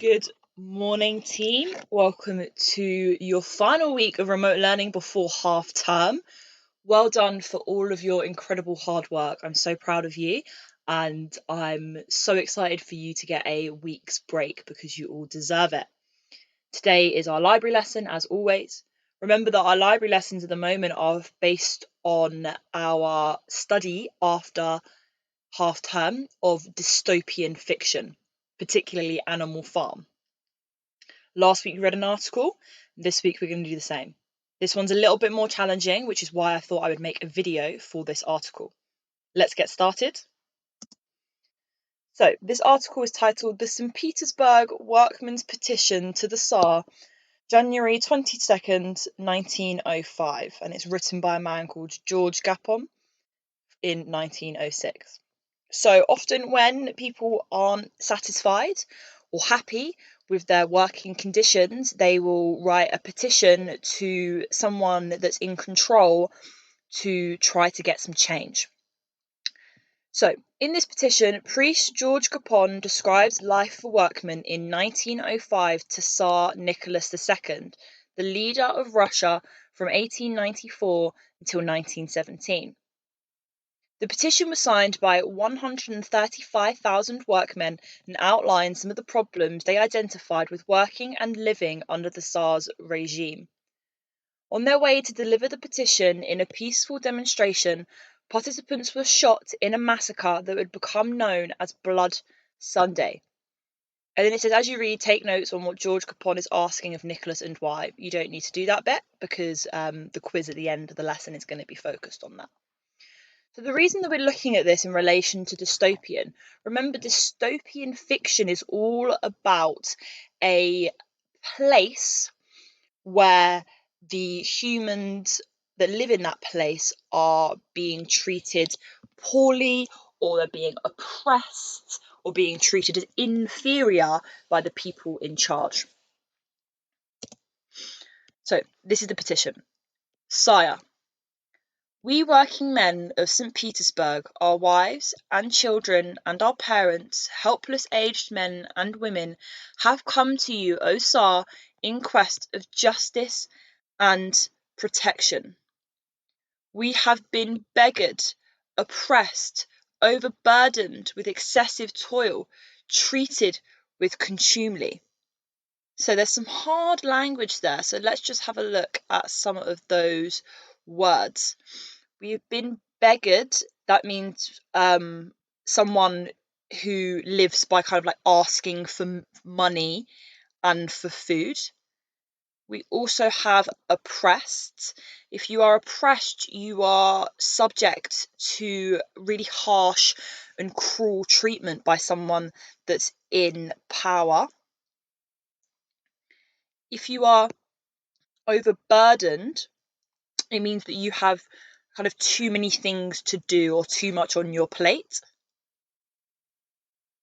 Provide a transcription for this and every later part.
Good morning, team. Welcome to your final week of remote learning before half term. Well done for all of your incredible hard work. I'm so proud of you, and I'm so excited for you to get a week's break because you all deserve it. Today is our library lesson, as always. Remember that our library lessons at the moment are based on our study after half term of dystopian fiction, particularly Animal Farm. Last week we read an article, this week we're going to do the same. This one's a little bit more challenging, which is why I thought I would make a video for this article. Let's get started. So, this article is titled The St. Petersburg Workmen's Petition to the Tsar, January 22nd, 1905, and it's written by a man called George Gapon in 1906. So often when people aren't satisfied or happy with their working conditions, they will write a petition to someone that's in control to try to get some change. So, in this petition, priest George Gapon describes life for workmen in 1905 to Tsar Nicholas II, the leader of Russia from 1894 until 1917. The petition was signed by 135,000 workmen and outlined some of the problems they identified with working and living under the Tsar's regime. On their way to deliver the petition in a peaceful demonstration, participants were shot in a massacre that would become known as Blood Sunday. And then it says, as you read, take notes on what George Gapon is asking of Nicholas and why. You don't need to do that bit because the quiz at the end of the lesson is going to be focused on that. So the reason that we're looking at this in relation to dystopian, remember dystopian fiction is all about a place where the humans that live in that place are being treated poorly, or they're being oppressed, or being treated as inferior by the people in charge. So this is the petition. Sire, we working men of St. Petersburg, our wives and children and our parents, helpless aged men and women, have come to you, O Tsar, in quest of justice and protection. We have been beggared, oppressed, overburdened with excessive toil, treated with contumely. So there's some hard language there, so let's just have a look at some of those words. We've been beggared. That means someone who lives by kind of like asking for money and for food. We also have oppressed. If you are oppressed, you are subject to really harsh and cruel treatment by someone that's in power. If you are overburdened, it means that you have kind of too many things to do or too much on your plate.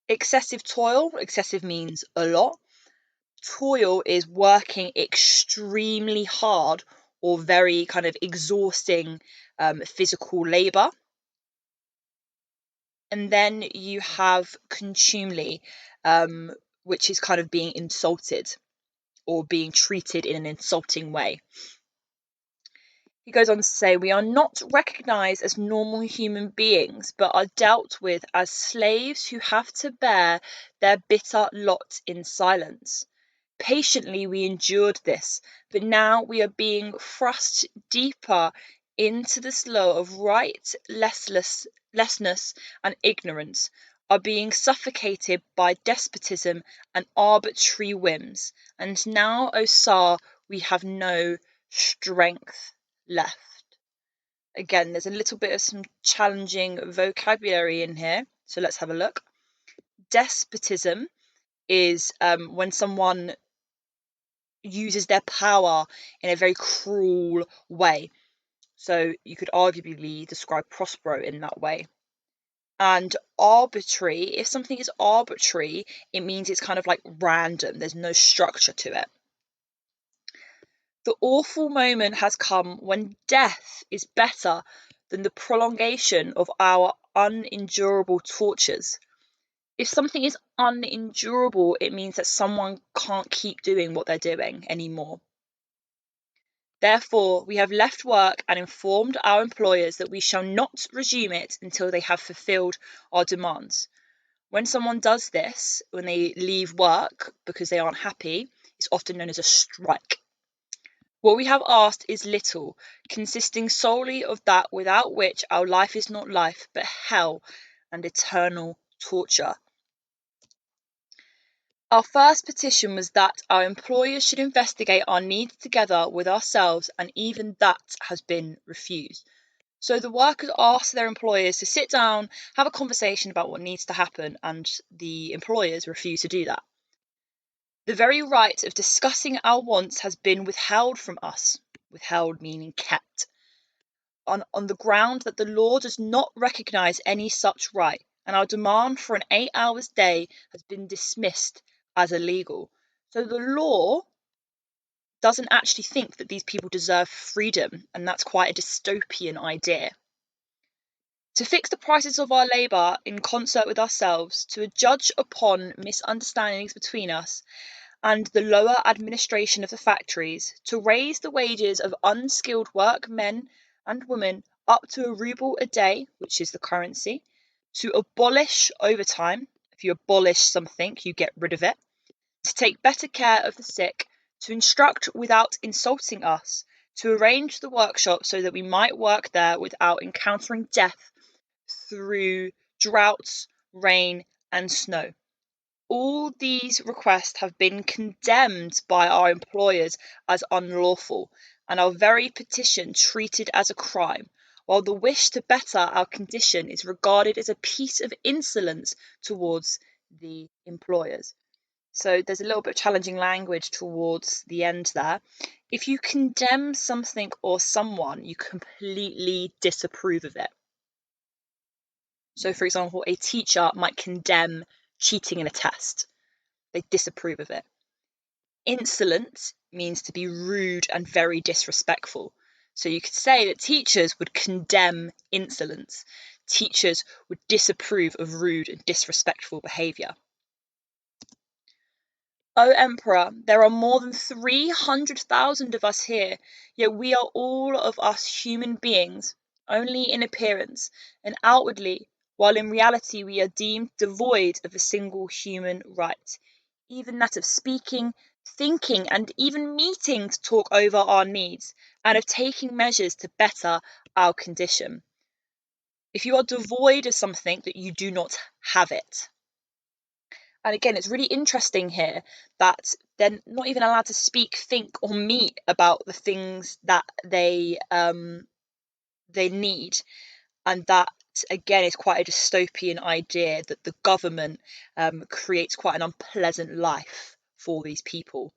Excessive toil, excessive means a lot. Toil is working extremely hard or very kind of exhausting physical labour. And then you have contumely, which is kind of being insulted or being treated in an insulting way. He goes on to say, we are not recognised as normal human beings, but are dealt with as slaves who have to bear their bitter lot in silence. Patiently we endured this, but now we are being thrust deeper into the slough of rightlessness and ignorance, are being suffocated by despotism and arbitrary whims, and now, O Tsar, we have no strength left. Again, there's a little bit of some challenging vocabulary in here, so let's have a look. Despotism is when someone uses their power in a very cruel way. So you could arguably describe Prospero in that way. And arbitrary, if something is arbitrary, it means it's kind of like random. There's no structure to it. The awful moment has come when death is better than the prolongation of our unendurable tortures. If something is unendurable, it means that someone can't keep doing what they're doing anymore. Therefore, we have left work and informed our employers that we shall not resume it until they have fulfilled our demands. When someone does this, when they leave work because they aren't happy, it's often known as a strike. What we have asked is little, consisting solely of that without which our life is not life, but hell and eternal torture. Our first petition was that our employers should investigate our needs together with ourselves, and even that has been refused. So the workers asked their employers to sit down, have a conversation about what needs to happen, and the employers refused to do that. The very right of discussing our wants has been withheld from us, withheld meaning kept, on the ground that the law does not recognise any such right, and our demand for an 8 hours day has been dismissed as illegal. So the law doesn't actually think that these people deserve freedom, and that's quite a dystopian idea. To fix the prices of our labour in concert with ourselves, to judge upon misunderstandings between us, and the lower administration of the factories, to raise the wages of unskilled workmen and women up to a rouble a day, which is the currency, to abolish overtime. If you abolish something, you get rid of it. To take better care of the sick, to instruct without insulting us, to arrange the workshop so that we might work there without encountering death through droughts, rain, and snow. All these requests have been condemned by our employers as unlawful, and our very petition treated as a crime, while the wish to better our condition is regarded as a piece of insolence towards the employers. So there's a little bit of challenging language towards the end there. If you condemn something or someone, you completely disapprove of it. So, for example, a teacher might condemn cheating in a test. They disapprove of it. Insolent means to be rude and very disrespectful. So you could say that teachers would condemn insolence. Teachers would disapprove of rude and disrespectful behaviour. O Emperor, there are more than 300,000 of us here, yet we are all of us human beings, only in appearance and outwardly, while in reality we are deemed devoid of a single human right, even that of speaking, thinking, and even meeting to talk over our needs, and of taking measures to better our condition. If you are devoid of something, that you do not have it. And again, it's really interesting here that they're not even allowed to speak, think, or meet about the things that they need, and that again is quite a dystopian idea that the government creates quite an unpleasant life for these people.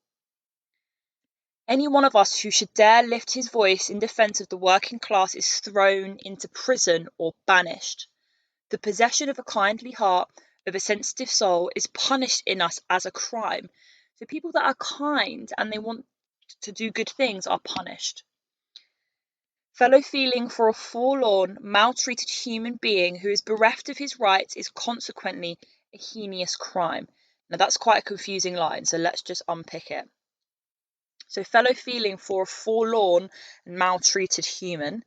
Any one of us who should dare lift his voice in defence of the working class is thrown into prison or banished. The possession of a kindly heart, of a sensitive soul, is punished in us as a crime. So people that are kind and they want to do good things are punished. Fellow feeling for a forlorn, maltreated human being who is bereft of his rights is consequently a heinous crime. Now that's quite a confusing line, so let's just unpick it. So fellow feeling for a forlorn and maltreated human.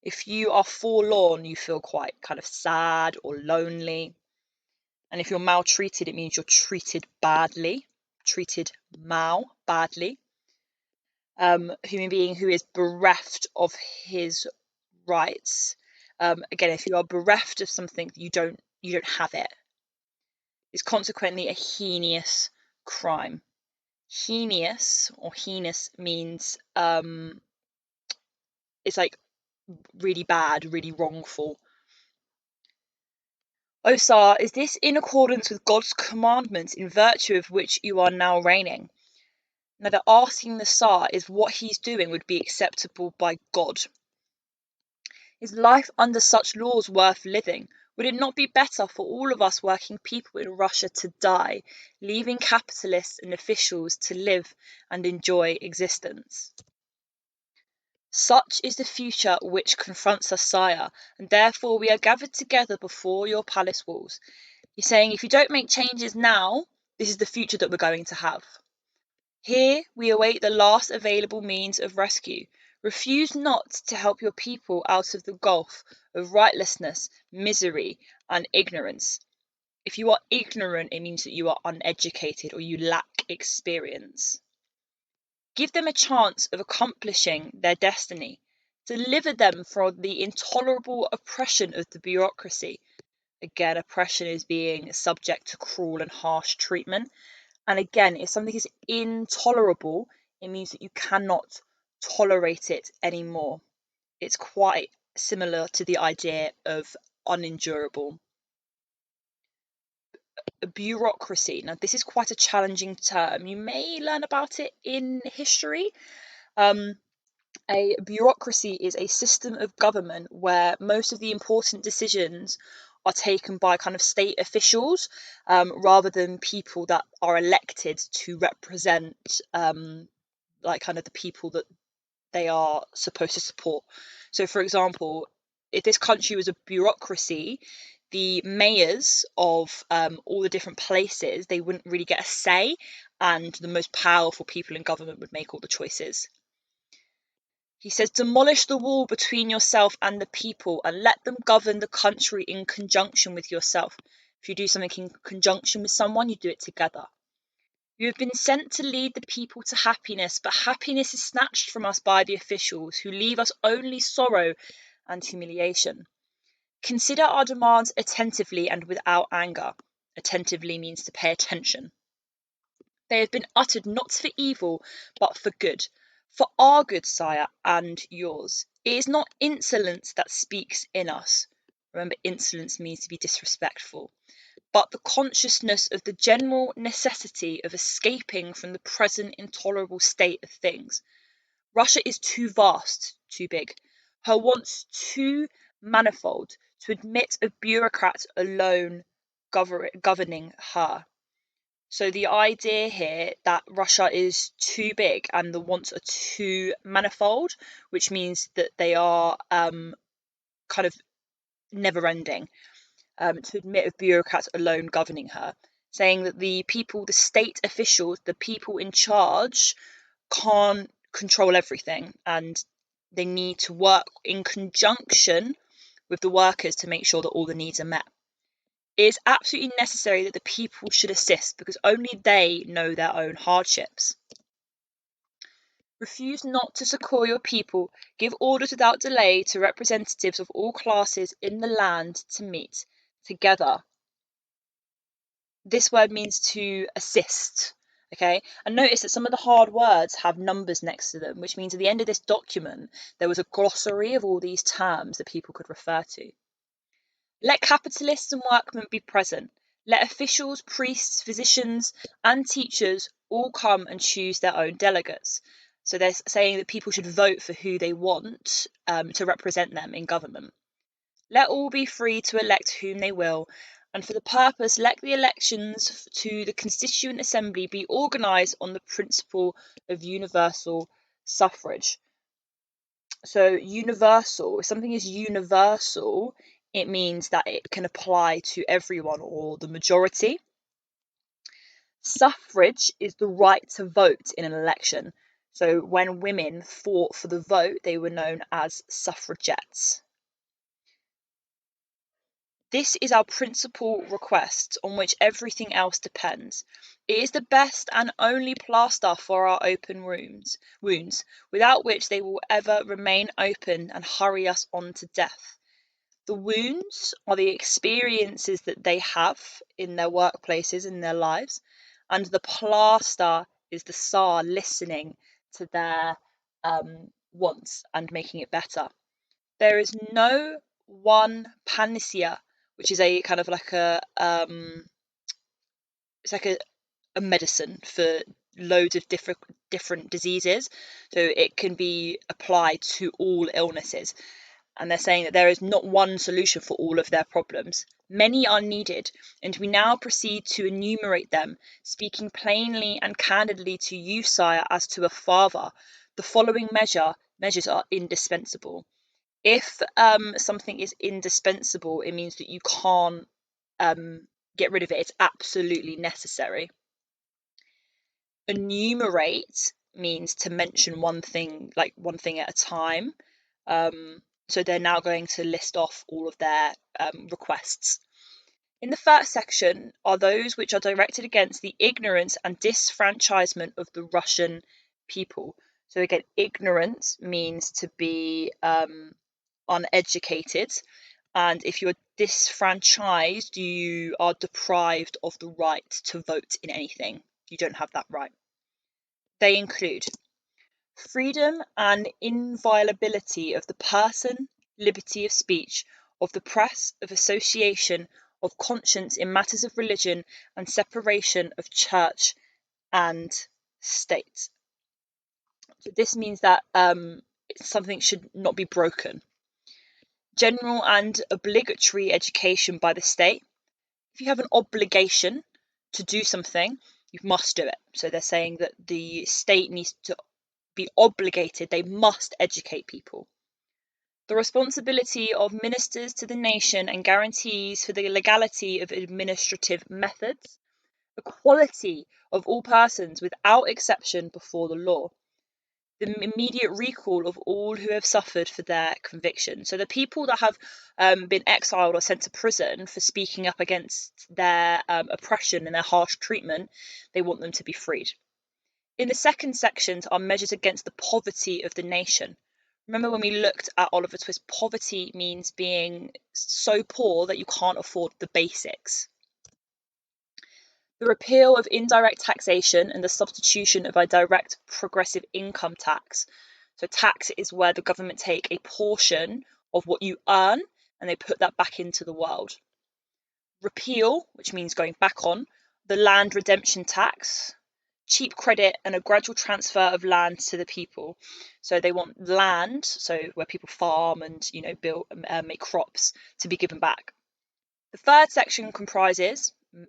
If you are forlorn, you feel quite kind of sad or lonely. And if you're maltreated, it means you're treated badly, treated badly. Human being who is bereft of his rights. Again, if you are bereft of something, you don't have it. It's consequently a heinous crime. Heinous or heinous means it's like really bad, really wrongful. O Tsar, is this in accordance with God's commandments, in virtue of which you are now reigning? Now, they're asking the Tsar if what he's doing would be acceptable by God. Is life under such laws worth living? Would it not be better for all of us working people in Russia to die, leaving capitalists and officials to live and enjoy existence? Such is the future which confronts us, sire, and therefore we are gathered together before your palace walls. He's saying if you don't make changes now, this is the future that we're going to have. Here we await the last available means of rescue. Refuse not to help your people out of the gulf of rightlessness, misery, and ignorance. If you are ignorant, it means that you are uneducated or you lack experience. Give them a chance of accomplishing their destiny. Deliver them from the intolerable oppression of the bureaucracy. Again, oppression is being subject to cruel and harsh treatment. And again, if something is intolerable, it means that you cannot tolerate it anymore. It's quite similar to the idea of unendurable. Bureaucracy. Now, this is quite a challenging term. You may learn about it in history. A bureaucracy is a system of government where most of the important decisions are taken by kind of state officials rather than people that are elected to represent like kind of the people that they are supposed to support. So, for example, if this country was a bureaucracy, the mayors of all the different places, they wouldn't really get a say, and the most powerful people in government would make all the choices. He says, demolish the wall between yourself and the people and let them govern the country in conjunction with yourself. If you do something in conjunction with someone, you do it together. You have been sent to lead the people to happiness, but happiness is snatched from us by the officials, who leave us only sorrow and humiliation. Consider our demands attentively and without anger. Attentively means to pay attention. They have been uttered not for evil, but for good. For our good, sire, and yours. It is not insolence that speaks in us. Remember, insolence means to be disrespectful. But the consciousness of the general necessity of escaping from the present intolerable state of things. Russia is too vast, too big. Her wants too manifold to admit of bureaucrats alone governing her. So the idea here that Russia is too big and the wants are too manifold, which means that they are kind of never ending, to admit of bureaucrats alone governing her, saying that the people, the state officials, the people in charge can't control everything and they need to work in conjunction with the workers to make sure that all the needs are met. It is absolutely necessary that the people should assist because only they know their own hardships. Refuse not to succour your people. Give orders without delay to representatives of all classes in the land to meet together. This word means to assist. Okay, and notice that some of the hard words have numbers next to them, which means at the end of this document there was a glossary of all these terms that people could refer to. Let capitalists and workmen be present. Let officials, priests, physicians, and teachers all come and choose their own delegates. So they're saying that people should vote for who they want to represent them in government. Let all be free to elect whom they will, and for the purpose, let the elections to the Constituent Assembly be organised on the principle of universal suffrage. So universal, if something is universal, it means that it can apply to everyone or the majority. Suffrage is the right to vote in an election. So when women fought for the vote, they were known as suffragettes. This is our principal request on which everything else depends. It is the best and only plaster for our open wounds, without which they will ever remain open and hurry us on to death. The wounds are the experiences that they have in their workplaces, in their lives, and the plaster is the Tsar listening to their wants and making it better. There is no one panacea, which is a kind of like it's like a medicine for loads of different diseases. So it can be applied to all illnesses. And they're saying that there is not one solution for all of their problems. Many are needed, and we now proceed to enumerate them, speaking plainly and candidly to you, sire, as to a father. The following measures are indispensable. If something is indispensable, it means that you can't get rid of it. It's absolutely necessary. Enumerate means to mention one thing at a time. So they're now going to list off all of their requests. In the first section are those which are directed against the ignorance and disfranchisement of the Russian people. So again, ignorance means to be uneducated, and if you're disfranchised, you are deprived of the right to vote in anything. You don't have that right. They include freedom and inviolability of the person, liberty of speech, of the press, of association, of conscience in matters of religion, and separation of church and state. So this means that something should not be broken. General and obligatory education by the state. If you have an obligation to do something, you must do it. So they're saying that the state needs to be obligated, they must educate people. The responsibility of ministers to the nation and guarantees for the legality of administrative methods. Equality of all persons without exception before the law. The immediate recall of all who have suffered for their conviction. So the people that have been exiled or sent to prison for speaking up against their oppression and their harsh treatment, they want them to be freed. In the second section are measures against the poverty of the nation. Remember when we looked at Oliver Twist, poverty means being so poor that you can't afford the basics. The repeal of indirect taxation and the substitution of a direct progressive income tax. So tax is where the government take a portion of what you earn and they put that back into the world. Repeal, which means going back on, the land redemption tax, cheap credit, and a gradual transfer of land to the people. So they want land, so where people farm and build, make crops, to be given back. The third section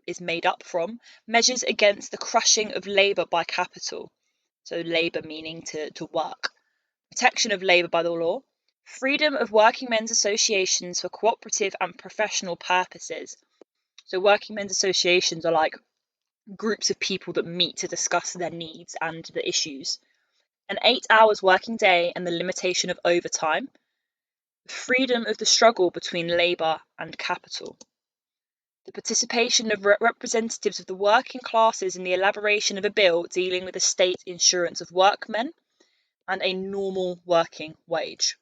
is made up from measures against the crushing of labour by capital. So labour meaning to work. Protection of labour by the law. Freedom of working men's associations for cooperative and professional purposes. So working men's associations are like groups of people that meet to discuss their needs and the issues. An 8 hours working day and the limitation of overtime. Freedom of the struggle between labour and capital. The participation of representatives of the working classes in the elaboration of a bill dealing with the state insurance of workmen and a normal working wage.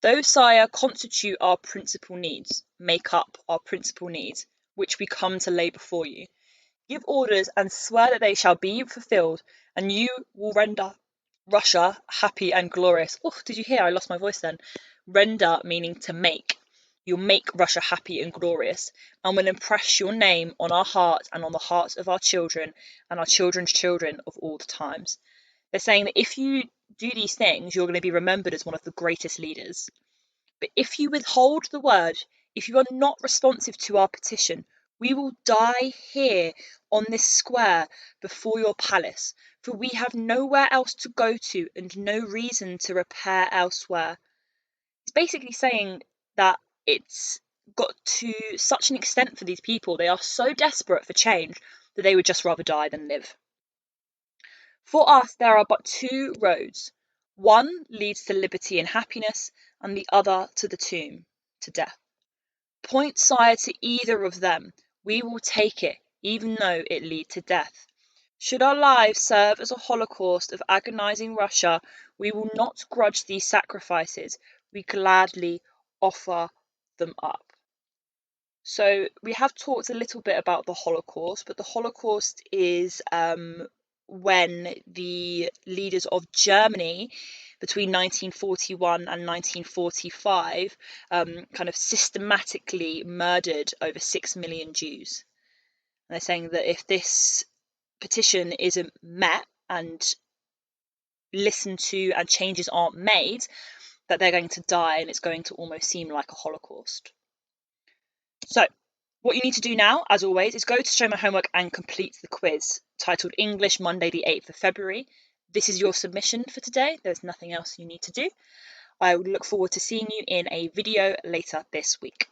Those, sire, constitute our principal needs, make up our principal needs, which we come to lay before you. Give orders and swear that they shall be fulfilled, and you will render Russia happy and glorious. Oh, did you hear? I lost my voice then. Render meaning to make. You'll make Russia happy and glorious, and will impress your name on our hearts and on the hearts of our children and our children's children of all the times. They're saying that if you do these things, you're going to be remembered as one of the greatest leaders. But if you withhold the word, if you are not responsive to our petition, we will die here on this square before your palace, for we have nowhere else to go to and no reason to repair elsewhere. It's basically saying that it's got to such an extent for these people, they are so desperate for change that they would just rather die than live. For us, there are but two roads. One leads to liberty and happiness, and the other to the tomb, to death. Point, sire, to either of them. We will take it, even though it lead to death. Should our lives serve as a holocaust of agonizing Russia, we will not grudge these sacrifices. We gladly offer them up. So we have talked a little bit about the Holocaust, but the Holocaust is when the leaders of Germany between 1941 and 1945 kind of systematically murdered over 6 million Jews. And they're saying that if this petition isn't met and listened to and changes aren't made, that they're going to die and it's going to almost seem like a Holocaust. So what you need to do now, as always, is go to Show My Homework and complete the quiz titled English Monday the 8th of February. This is your submission for today. There's nothing else you need to do. I would look forward to seeing you in a video later this week.